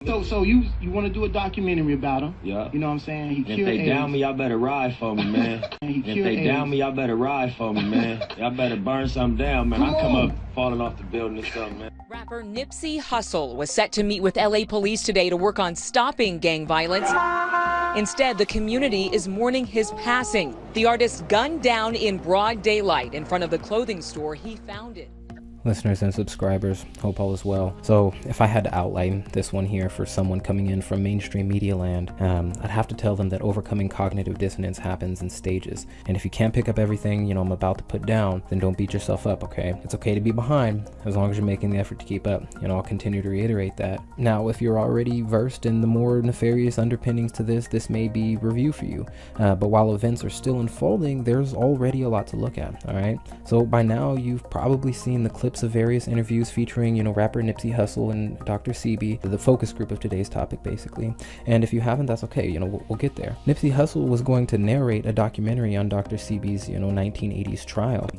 So you want to do a documentary about him? Yeah. You know what I'm saying? He And cured if they AIDS. down me, y'all better ride for me, man. And he And if cured they down AIDS. me, y'all better ride for me, man. Y'all better burn something down, man. I come up falling off the building or something, man. Rapper Nipsey Hussle was set to meet with LA police today to work on stopping gang violence. Instead, the community is mourning his passing. The artist gunned down in broad daylight in front of the clothing store he founded. Listeners and subscribers, hope all is well. So if I had to outline this one here for someone coming in from mainstream media land, I'd have to tell them that overcoming cognitive dissonance happens in stages. And if you can't pick up everything, I'm about to put down, then don't beat yourself up, okay? It's okay to be behind as long as you're making the effort to keep up. I'll continue to reiterate that. Now, if you're already versed in the more nefarious underpinnings to this may be review for you. But while events are still unfolding, there's already a lot to look at, all right? So by now, you've probably seen the clips of various interviews featuring, rapper Nipsey Hussle and Dr. Sebi, the focus group of today's topic, basically. And if you haven't, that's okay. We'll get there. Nipsey Hussle was going to narrate a documentary on Dr. Sebi's, 1980s trial.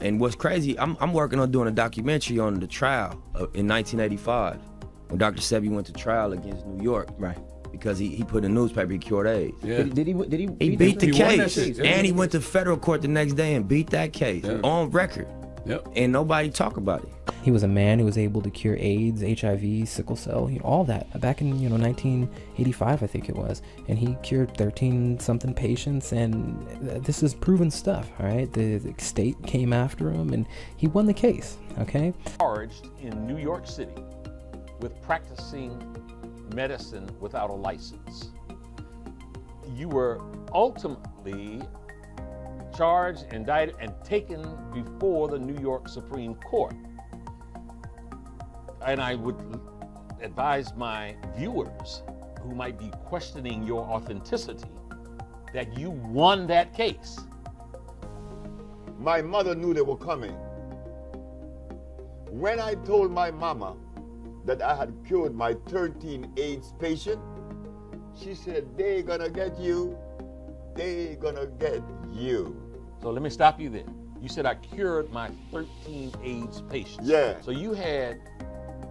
And what's crazy, I'm working on doing a documentary on the trial in 1985 when Dr. Sebi went to trial against New York. Right. Because he put in the newspaper he cured AIDS. Yeah. Did he He beat the case. Yeah. And he went to federal court the next day and beat that case on record. Yep. And nobody talk about it. He was a man who was able to cure AIDS, HIV, sickle cell, all that back in 1985, I think it was, and he cured 13-something patients, and this is proven stuff. All right, the state came after him, and he won the case. Okay. Charged in New York City with practicing medicine without a license. You were ultimately charged, indicted, and taken before the New York Supreme Court. And I would advise my viewers who might be questioning your authenticity that you won that case. My mother knew they were coming. When I told my mama that I had cured my 13 AIDS patient, she said, "They gonna get you. They gonna get you." So let me stop you there. You said I cured my 13 AIDS patients. Yeah. So you had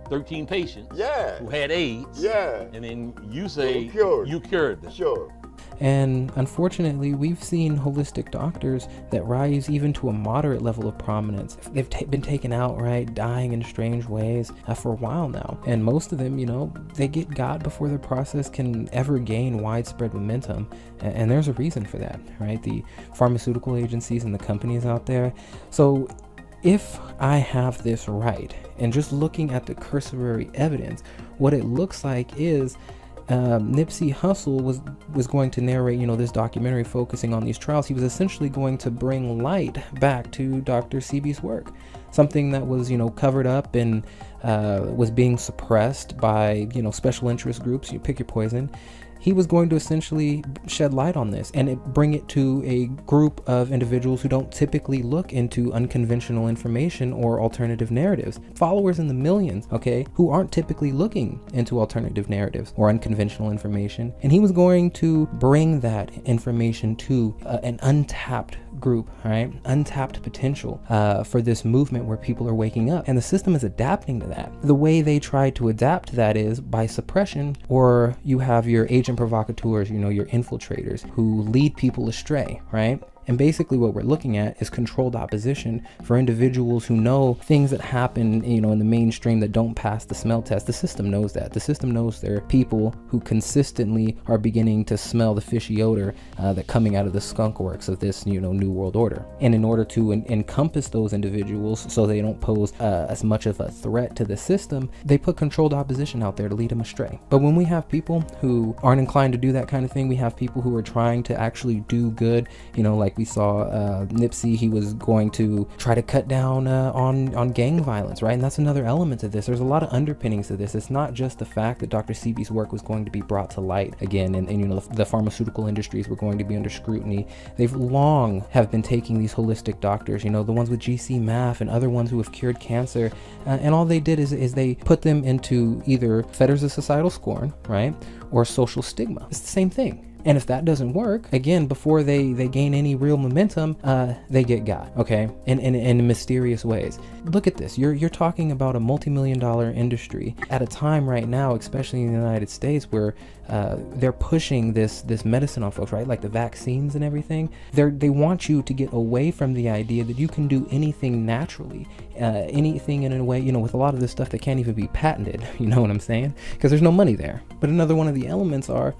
13 patients Yeah. who had AIDS. Yeah. And then you say You cured them. Sure. And unfortunately, we've seen holistic doctors that rise even to a moderate level of prominence. They've been taken out, right, dying in strange ways for a while now. And most of them, they get got before their process can ever gain widespread momentum. And there's a reason for that, right? The pharmaceutical agencies and the companies out there. So if I have this right, and just looking at the cursory evidence, what it looks like is Nipsey Hussle was going to narrate, this documentary focusing on these trials. He was essentially going to bring light back to Dr. Sebi's work, something that was, covered up and was being suppressed by, special interest groups. You pick your poison. He was going to essentially shed light on this and bring it to a group of individuals who don't typically look into unconventional information or alternative narratives. Followers in the millions, okay, who aren't typically looking into alternative narratives or unconventional information. And he was going to bring that information to an untapped group, right? Untapped potential for this movement where people are waking up. And the system is adapting to that. The way they try to adapt to that is by suppression, or you have your agent provocateurs, your infiltrators who lead people astray, right? And basically what we're looking at is controlled opposition for individuals who know things that happen, in the mainstream that don't pass the smell test. The system knows that. The system knows there are people who consistently are beginning to smell the fishy odor that coming out of the skunk works of this, new world order. And in order to encompass those individuals so they don't pose as much of a threat to the system, they put controlled opposition out there to lead them astray. But when we have people who aren't inclined to do that kind of thing, we have people who are trying to actually do good, like we saw Nipsey, he was going to try to cut down on gang violence, right? And that's another element of this. There's a lot of underpinnings to this. It's not just the fact that Dr. Sebi's work was going to be brought to light again, and the pharmaceutical industries were going to be under scrutiny. They've long have been taking these holistic doctors, the ones with GC Math and other ones who have cured cancer, and all they did is they put them into either fetters of societal scorn, right, or social stigma. It's the same thing. And if that doesn't work, again, before they gain any real momentum, they get got, okay, in mysterious ways. Look at this. You're talking about a multi-million-dollar industry at a time right now, especially in the United States, where they're pushing this medicine on folks, right? Like the vaccines and everything. They want you to get away from the idea that you can do anything naturally, anything in a way, you know, with a lot of this stuff that can't even be patented, you know what I'm saying? Because there's no money there. But another one of the elements are,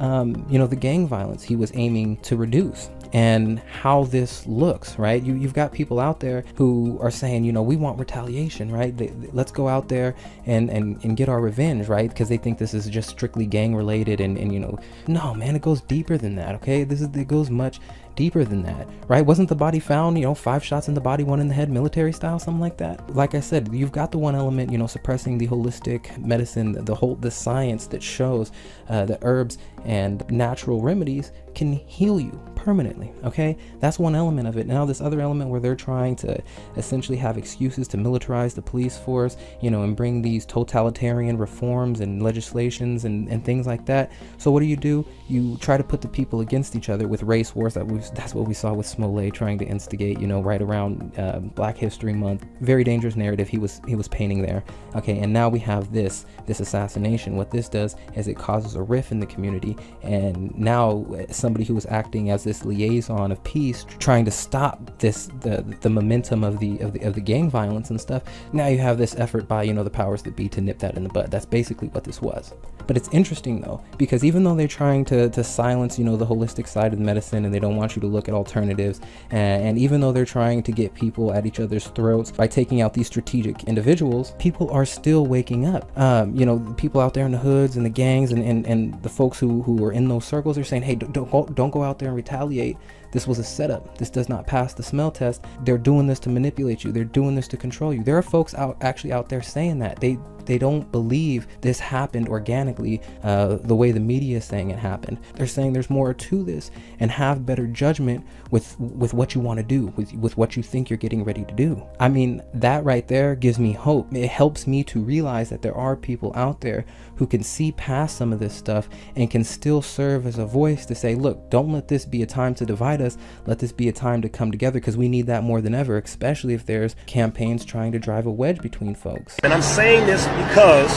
you know, the gang violence he was aiming to reduce, and how this looks, right? You've got people out there who are saying, you know, we want retaliation, right? Let's go out there and get our revenge, right? Because they think this is just strictly gang related, and you know, no, man, it goes deeper than that, okay? It goes much deeper than that, right? Wasn't the body found, you know, 5 shots in the body, 1 in the head, military style, something like that? Like I said, you've got the one element, you know, suppressing the holistic medicine, the science that shows that herbs and natural remedies can heal you permanently, okay? That's one element of it. Now this other element where they're trying to essentially have excuses to militarize the police force, you know, and bring these totalitarian reforms and legislations and things like that. So what do? You try to put the people against each other with race wars. That's what we saw with Smollett trying to instigate, you know, right around Black History Month. Very dangerous narrative he was painting there, okay? And now we have this assassination. What this does is it causes a rift in the community, and now somebody who was acting as this liaison of peace, trying to stop the momentum of the gang violence and stuff. Now you have this effort by, you know, the powers that be to nip that in the bud. That's basically what this was. But it's interesting though, because even though they're trying to silence, you know, the holistic side of medicine, and they don't want you to look at alternatives, and even though they're trying to get people at each other's throats by taking out these strategic individuals, people are still waking up. You know, people out there in the hoods and the gangs and the folks who are in those circles are saying, hey, don't go out there and retaliate. This was a setup. This does not pass the smell test. They're doing this to manipulate you. They're doing this to control you. There are folks actually out there saying that. They don't believe this happened organically the way the media is saying it happened. They're saying there's more to this, and have better judgment with what you want to do, with what you think you're getting ready to do. I mean, that right there gives me hope. It helps me to realize that there are people out there who can see past some of this stuff and can still serve as a voice to say, look, don't let this be a time to divide us. Let this be a time to come together, because we need that more than ever, especially if there's campaigns trying to drive a wedge between folks. And I'm saying this because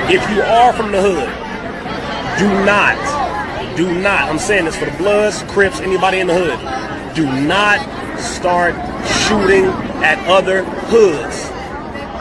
if you are from the hood, do not, I'm saying this for the Bloods, Crips, anybody in the hood, do not start shooting at other hoods.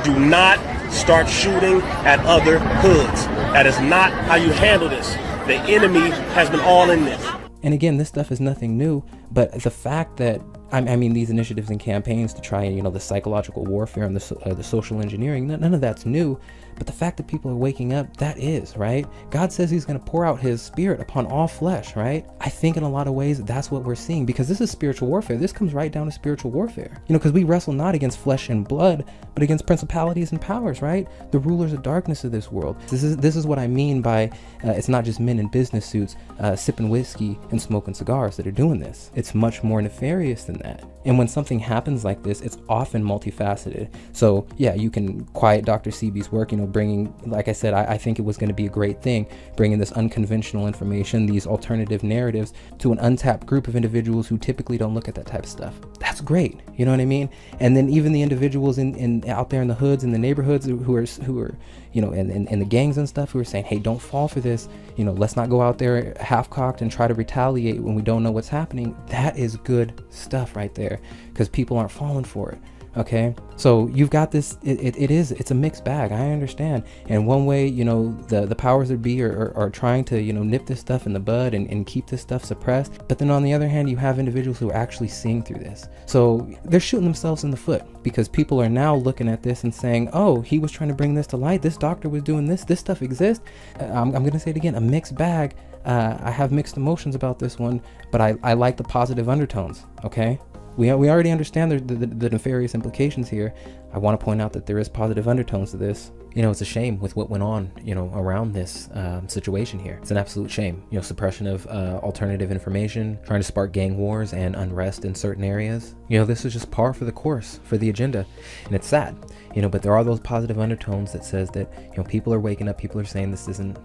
Do not start shooting at other hoods. That is not how you handle this. The enemy has been all in this. And again, this stuff is nothing new, but the fact that, I mean, these initiatives and campaigns to try, you know, the psychological warfare and the social engineering, none of that's new. But the fact that people are waking up, that is, right? God says he's going to pour out his spirit upon all flesh, right? I think in a lot of ways, that's what we're seeing, because this is spiritual warfare. This comes right down to spiritual warfare, you know, because we wrestle not against flesh and blood, but against principalities and powers, right? The rulers of darkness of this world. This is what I mean by it's not just men in business suits sipping whiskey and smoking cigars that are doing this. It's much more nefarious than that. And when something happens like this, it's often multifaceted. So yeah, you can quiet Dr. Sebi's work, you know, bringing, like I said, I think it was going to be a great thing, bringing this unconventional information, these alternative narratives to an untapped group of individuals who typically don't look at that type of stuff. That's great. You know what I mean? And then even the individuals in out there in the hoods, in the neighborhoods who are, you know, and the gangs and stuff who are saying, hey, don't fall for this. You know, let's not go out there half-cocked and try to retaliate when we don't know what's happening. That is good stuff right there, because people aren't falling for it. Okay, so you've got this, it's a mixed bag, I understand. And one way, you know, the powers that be are trying to, you know, nip this stuff in the bud and keep this stuff suppressed. But then on the other hand, you have individuals who are actually seeing through this. So they're shooting themselves in the foot, because people are now looking at this and saying, oh, he was trying to bring this to light. This doctor was doing this stuff exists. I'm going to say it again, a mixed bag. I have mixed emotions about this one, but I like the positive undertones, okay? We already understand the nefarious implications here. I want to point out that there is positive undertones to this. It's a shame with what went on, around this situation here. It's an absolute shame. Suppression of alternative information, trying to spark gang wars and unrest in certain areas. This is just par for the course for the agenda, and it's sad. But there are those positive undertones that says that people are waking up, people are saying this isn't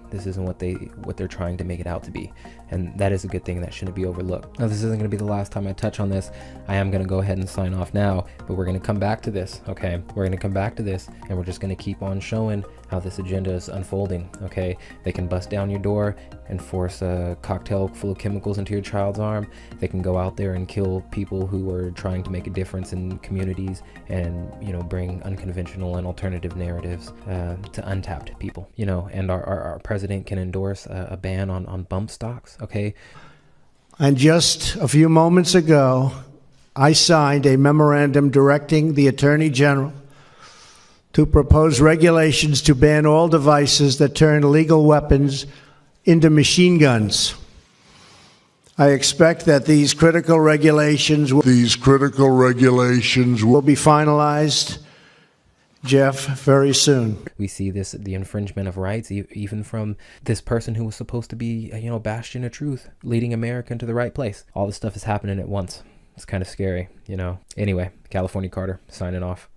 what they're trying to make it out to be, and that is a good thing. That shouldn't be overlooked. Now, this isn't going to be the last time I touch on this. I am going to go ahead and sign off now, but we're going to come back to this. Okay, we're going to come back to this, and we're just going to keep on showing how this agenda is unfolding. Okay, they can bust down your door and force a cocktail full of chemicals into your child's arm. They can go out there and kill people who are trying to make a difference in communities and bring unconventional and alternative narratives to untapped people. And our president can endorse a ban on bump stocks. Okay, and just a few moments ago, I signed a memorandum directing the Attorney General to propose regulations to ban all devices that turn legal weapons into machine guns. I expect that these critical regulations will be finalized, Jeff, very soon. We see the infringement of rights, even from this person who was supposed to be, bastion of truth, leading America into the right place. All this stuff is happening at once. It's kind of scary, Anyway, California Carter, signing off.